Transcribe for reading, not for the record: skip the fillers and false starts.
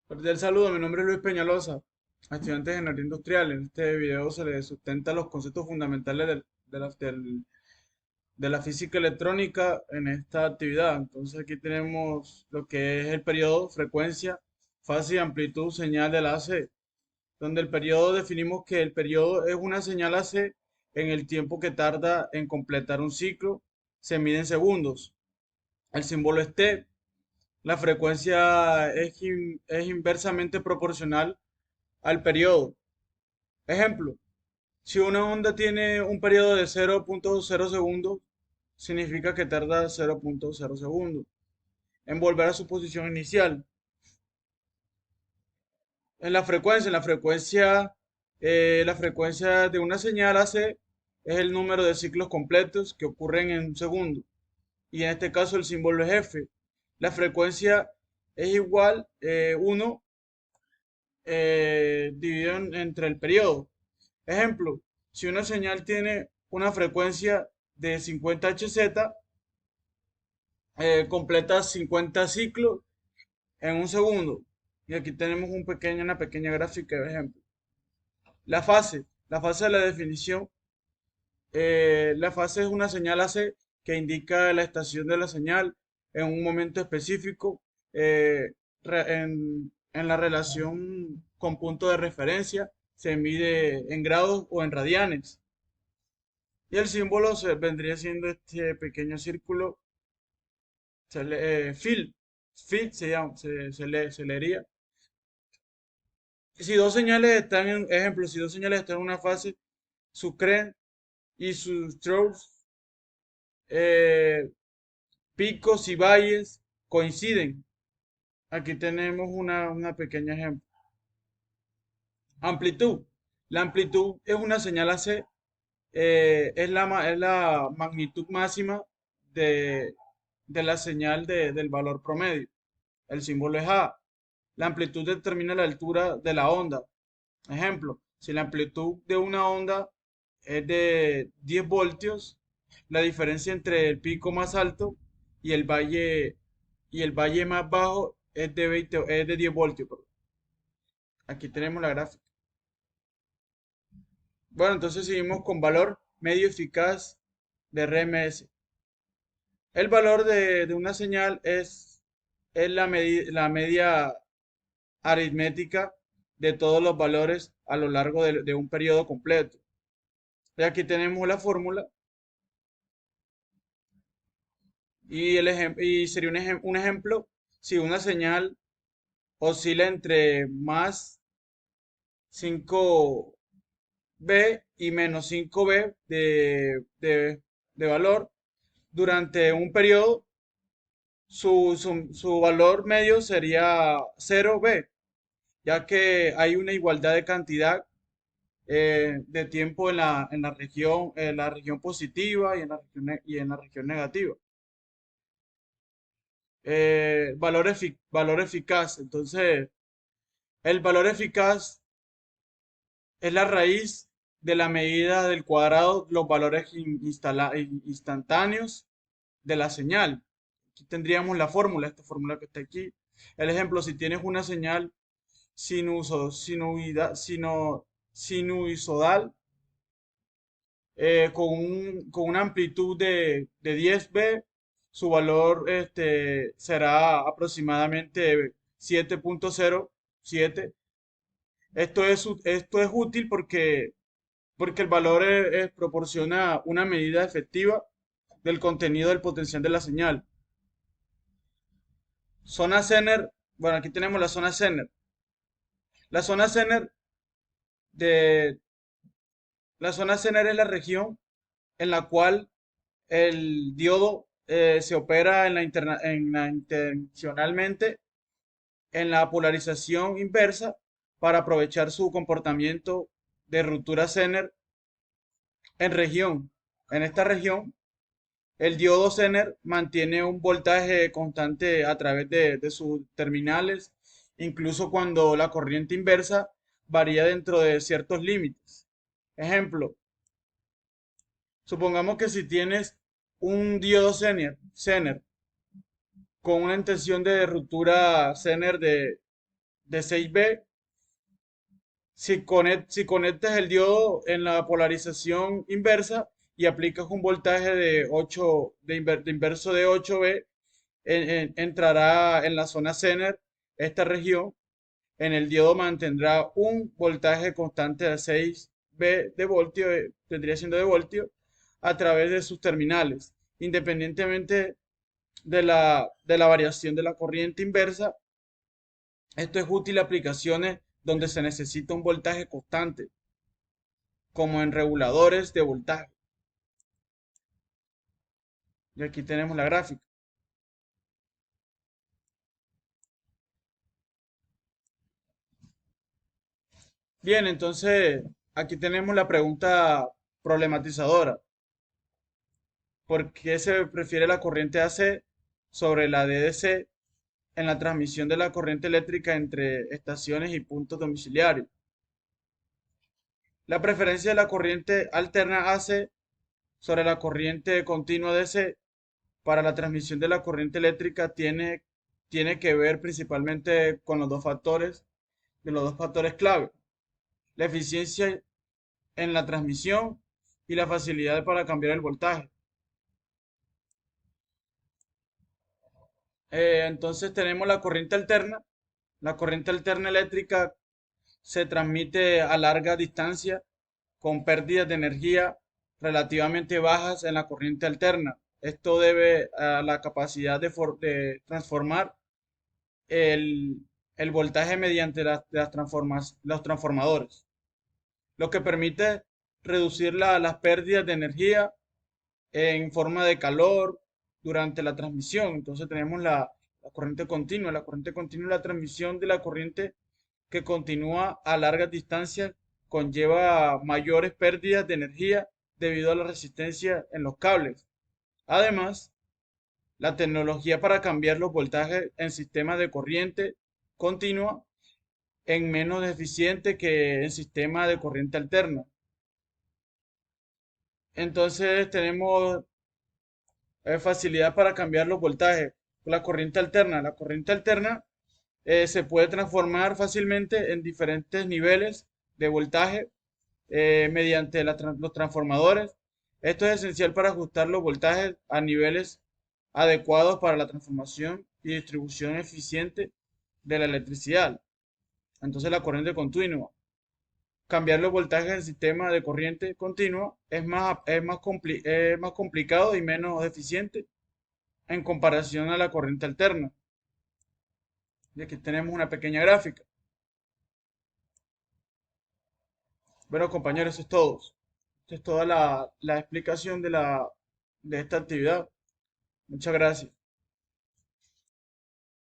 Cordial saludo, mi nombre es Luis Peñalosa, estudiante de Ingeniería Industrial. En este video se le sustenta los conceptos fundamentales de la física electrónica en esta actividad. Entonces aquí tenemos lo que es el periodo, frecuencia, fase y amplitud, señal de AC, donde el periodo definimos que el periodo es una señal AC en el tiempo que tarda en completar un ciclo, se mide en segundos. El símbolo es T. La frecuencia es inversamente proporcional al periodo. Ejemplo, si una onda tiene un periodo de 0.0 segundos, significa que tarda 0.0 segundos en volver a su posición inicial. En la frecuencia de una señal AC es el número de ciclos completos que ocurren en un segundo. Y en este caso el símbolo es F. La frecuencia es igual 1 dividido entre el periodo. Ejemplo, si una señal tiene una frecuencia de 50 Hz, completa 50 ciclos en un segundo. Y aquí tenemos una pequeña gráfica de ejemplo. La fase de la definición. La fase es una señal AC que indica la estación de la señal en un momento específico eh, en la relación con punto de referencia. Se mide en grados o en radianes. Y el símbolo vendría siendo este pequeño círculo, fill, fill se llama, se leería. Si dos señales están ejemplo, si dos señales están en una fase, su cren y sus troughs, eh, picos y valles coinciden. Aquí tenemos una pequeña ejemplo. Amplitud. La amplitud es una señal AC, es la magnitud máxima de, de la señal del valor promedio. El símbolo es A. La amplitud determina la altura de la onda. Ejemplo, si la amplitud de una onda es de 10 voltios, la diferencia entre el pico más alto y el valle más bajo es de 10 voltios, perdón. Aquí tenemos la gráfica. Bueno, entonces seguimos con valor medio eficaz de RMS. El valor de una señal es la media aritmética de todos los valores a lo largo de un periodo completo. Y aquí tenemos la fórmula y sería un ejemplo si una señal oscila entre más 5B y menos 5B de valor durante un periodo, su valor medio sería 0B, ya que hay una igualdad de cantidad de tiempo en la región positiva y en la región negativa. Valor eficaz. Entonces, el valor eficaz es la raíz de la medida del cuadrado, los valores instantáneos de la señal. Aquí tendríamos la fórmula, esta fórmula que está aquí. El ejemplo, si tienes una señal sinusoidal con una amplitud de 10B, su valor será aproximadamente 7.07. Esto es útil porque el valor proporciona una medida efectiva del contenido del potencial de la señal. Zona Zener, bueno, aquí tenemos la zona Zener. La zona Zener de la zona Zener es la región en la cual el diodo se opera intencionalmente en la polarización inversa para aprovechar su comportamiento de ruptura Zener en región. En esta región, el diodo Zener mantiene un voltaje constante a través de sus terminales, incluso cuando la corriente inversa varía dentro de ciertos límites. Ejemplo, supongamos que si tienes un diodo Zener con una intención de ruptura Zener de 6V. Si conectas el diodo en la polarización inversa y aplicas un voltaje de 8 de inverso de 8V, entrará en la zona Zener, esta región. En el diodo mantendrá un voltaje constante de 6V de voltio, vendría siendo de voltio, a través de sus terminales, independientemente de la variación de la corriente inversa. Esto es útil en aplicaciones donde se necesita un voltaje constante, como en reguladores de voltaje. Y aquí tenemos la gráfica. Bien, entonces aquí tenemos la pregunta problematizadora. ¿Por qué se prefiere la corriente AC sobre la DDC en la transmisión de la corriente eléctrica entre estaciones y puntos domiciliarios? La preferencia de la corriente alterna AC sobre la corriente continua DC para la transmisión de la corriente eléctrica tiene que ver principalmente con los dos factores clave: la eficiencia en la transmisión y la facilidad para cambiar el voltaje. Entonces tenemos la corriente alterna. La corriente alterna eléctrica se transmite a larga distancia con pérdidas de energía relativamente bajas en la corriente alterna. Esto debe a la capacidad de transformar el, el voltaje mediante los transformadores, lo que permite reducir las pérdidas de energía en forma de calor durante la transmisión. Entonces tenemos la corriente continua. La corriente continua es la transmisión de la corriente que continúa a largas distancias, conlleva mayores pérdidas de energía debido a la resistencia en los cables. Además, la tecnología para cambiar los voltajes en sistemas de corriente continua es menos eficiente que en sistemas de corriente alterna. Entonces tenemos facilidad para cambiar los voltajes. La corriente alterna se puede transformar fácilmente en diferentes niveles de voltaje mediante los transformadores. Esto es esencial para ajustar los voltajes a niveles adecuados para la transformación y distribución eficiente de la electricidad. Entonces la corriente continua. Cambiar los voltajes en sistema de corriente continua es más complicado y menos eficiente en comparación a la corriente alterna. Y aquí tenemos una pequeña gráfica. Bueno, compañeros, eso es todo. Esta es toda la explicación de esta actividad. Muchas gracias.